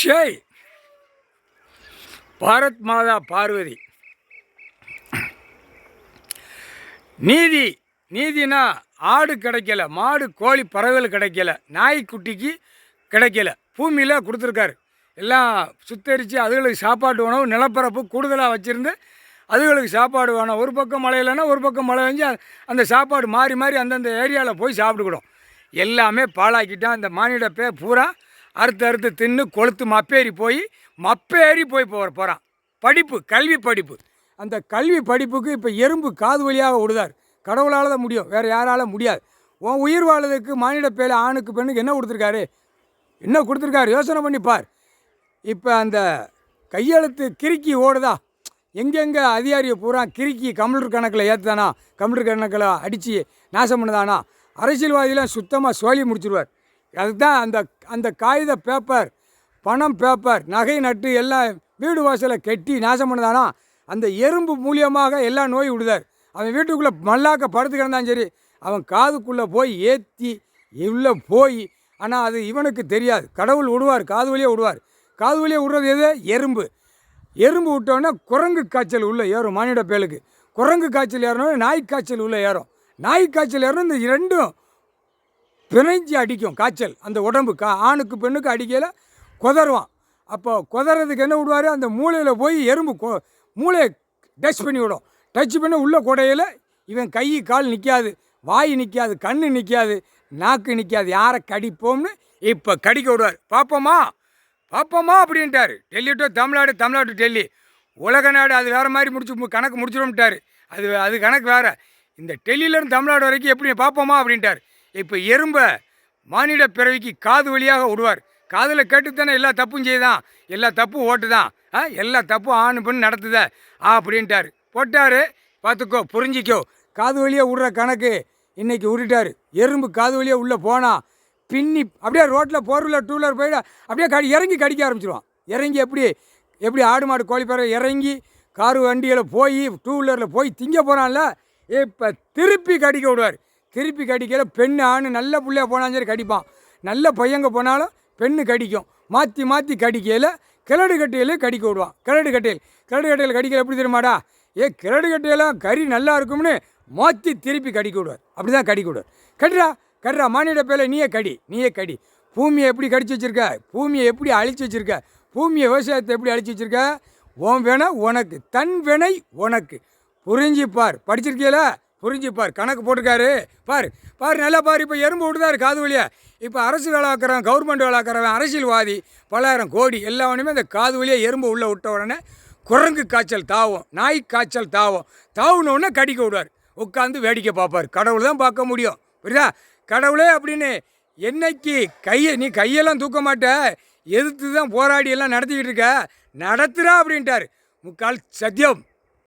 ஜெய் பாரத் மாதா பார்வதி. நீதினா ஆடு கிடைக்கல, மாடு கோழி பறவைகள் கிடைக்கல, நாய்க்குட்டிக்கு கிடைக்கல. பூமியில் கொடுத்துருக்காரு. எல்லாம் சுத்தரித்து அதுகளுக்கு சாப்பாட்டு உணவு நிலப்பரப்பு கூடுதலாக வச்சுருந்து அதுகளுக்கு சாப்பாடு வேணும். ஒரு பக்கம் மழை இல்லைன்னா ஒரு பக்கம் மழை பெஞ்சு அந்த சாப்பாடு மாறி மாறி அந்தந்த ஏரியாவில் போய் சாப்பிட்டுக்கிடும். எல்லாமே பாழாக்கிட்டான். இந்த மானிட பூரா அறுத்து தின்னு கொளுத்து மப்பேறி போய் போகிறான். படிப்பு, கல்வி படிப்பு. அந்த கல்வி படிப்புக்கு இப்போ எறும்பு காது வழியாக விடுதார். கடவுளால் தான் முடியும், வேறு யாரால் முடியாது. உன் உயிர் வாழ்றதுக்கு மானிட பேல ஆணுக்கு பெண்ணுக்கு என்ன கொடுத்துருக்காரு யோசனை பண்ணிப்பார். இப்போ அந்த கையெழுத்து கிறுக்கி ஓடுதா, எங்கெங்கே அதிகாரியை பூரா கிறுக்கி கம்ப்யூட்டர் கணக்கில் ஏற்றுதானா, கம்ப்யூட்டர் கணக்கில் அடித்து நாசம் பண்ணுதானா, அரசியல்வாதிலாம் சுத்தமாக சோழி முடிச்சிடுவார். அதுதான் அந்த காகித பேப்பர், பணம் பேப்பர், நகை நட்டு எல்லாம் வீடு வாசலை கெட்டி நாசம் பண்ணுதானா, அந்த எறும்பு மூலியமாக எல்லா நோய் விடுதார். அவன் வீட்டுக்குள்ளே மல்லாக்க படுத்து கிடந்தான் சரி, அவன் காதுக்குள்ளே போய் ஏற்றி உள்ளே போய், ஆனால் அது இவனுக்கு தெரியாது. கடவுள் விடுவார், காது வழியாக விடுவார். காது வழியாக விடுறது எது? எறும்பு விட்டோன்னா குரங்கு காய்ச்சல் உள்ளே ஏறும். மானிட பேலுக்கு குரங்கு காய்ச்சல் ஏறணும், நாய் காய்ச்சல் உள்ளே ஏறும். நாய் காய்ச்சல் ஏறணும். இந்த ரெண்டும் பிணைஞ்சி அடிக்கும் காய்ச்சல். அந்த உடம்பு ஆணுக்கு பெண்ணுக்கு அடிக்கல குதருவான். அப்போ குதறதுக்கு என்ன விடுவார்? அந்த மூளையில் போய் எறும்பு மூளையை டச் பண்ணி விடும். டச் பண்ணி உள்ள கொடையில் இவன் கை கால் நிற்காது, வாய் நிற்காது, கண்ணு நிற்காது, நாக்கு நிற்காது. யாரை கடிப்போம்னு இப்போ கடிக்க விடுவார். பார்ப்போமா அப்படின்ட்டார். டெல்லி டு தமிழ்நாடு டெல்லி, உலக நாடு அது வேறு மாதிரி கணக்கு முடிச்சிடும்ட்டார். அது கணக்கு வேறு. இந்த டெல்லியிலேருந்து தமிழ்நாடு வரைக்கும் எப்படி பார்ப்போமா அப்படின்ட்டார். இப்போ எறும்பை மானிட பிறவிக்கு காது வழியாக விடுவார். காதில் கேட்டுத்தானே எல்லா தப்பும் செய்தான், எல்லா தப்பும் ஓட்டுதான், எல்லா தப்பும் ஆணு பெண் நடத்துத அப்படின்ட்டார். போட்டார். பார்த்துக்கோ, புரிஞ்சிக்கோ. காது வழியாக விடுற கணக்கு இன்றைக்கி விட்டுட்டார். எறும்பு காது வழியாக உள்ளே போனால் பின்னி அப்படியே ரோட்டில் 4 வீலர் 2 வீலர் போயிட அப்படியே இறங்கி கடிக்க ஆரம்பிச்சிடுவான். இறங்கி எப்படி ஆடு மாடு கோழி பறவை இறங்கி காரு வண்டியில் போய் 2 வீலரில் போய் திங்க போகிறான்ல, இப்போ திருப்பி கடிக்க விடுவார். திருப்பி கடிக்கல. பெண் ஆணு நல்ல பிள்ளையாக போனாலும் சரி கடிப்பான், நல்ல பையங்க போனாலும் பெண்ணு கடிக்கும். மாற்றி கடிக்கையில் கிழடு கட்டையிலே கடிக்க விடுவான். கிழடு கட்டையில் கடிக்கல எப்படி தெரியுமாடா? கிழடு கட்டையெல்லாம் கறி நல்லா இருக்கும்னு மாற்றி திருப்பி கடிக்க விடுவார். அப்படி தான் கடிக்க விடுவார். கட்டுறா மானிட பேல நீயே கடி. பூமியை எப்படி கடிச்சு வச்சுருக்க, பூமியை எப்படி அழிச்சு வச்சுருக்க, பூமியை விவசாயத்தை எப்படி அழிச்சு வச்சுருக்க. உன் வினை உனக்கு, தன் வினை உனக்கு. புரிஞ்சுப்பார். படிச்சிருக்கீல? புரிஞ்சுப்பார். கணக்கு போட்டுருக்காரு. பாரு நல்லா பாரு. இப்போ எறும்பு விட்டுதாரு காது வழியாக. இப்போ அரசு வேலை ஆக்கிறவன், கவர்மெண்ட் வேலை ஆக்கிறவன், அரசியல்வாதி, பல்லாயிரம் கோடி எல்லாவனையுமே இந்த காது வழியாக எறும்பு உள்ளே விட்ட உடனே குரங்கு காய்ச்சல் தாவும், நாய் காய்ச்சல் தாவுனோடனே கடிக்க விடுவார். உட்காந்து வேடிக்கை பார்ப்பார். கடவுள் தான் பார்க்க முடியும். புரியுதா? கடவுளே அப்படின்னு என்னைக்கு நீ கையெல்லாம் தூக்க மாட்ட, எதிர்த்து தான் போராடி எல்லாம் நடத்திக்கிட்டு இருக்க, நடத்துகிறா அப்படின்ட்டார். முக்கால் சத்தியம்.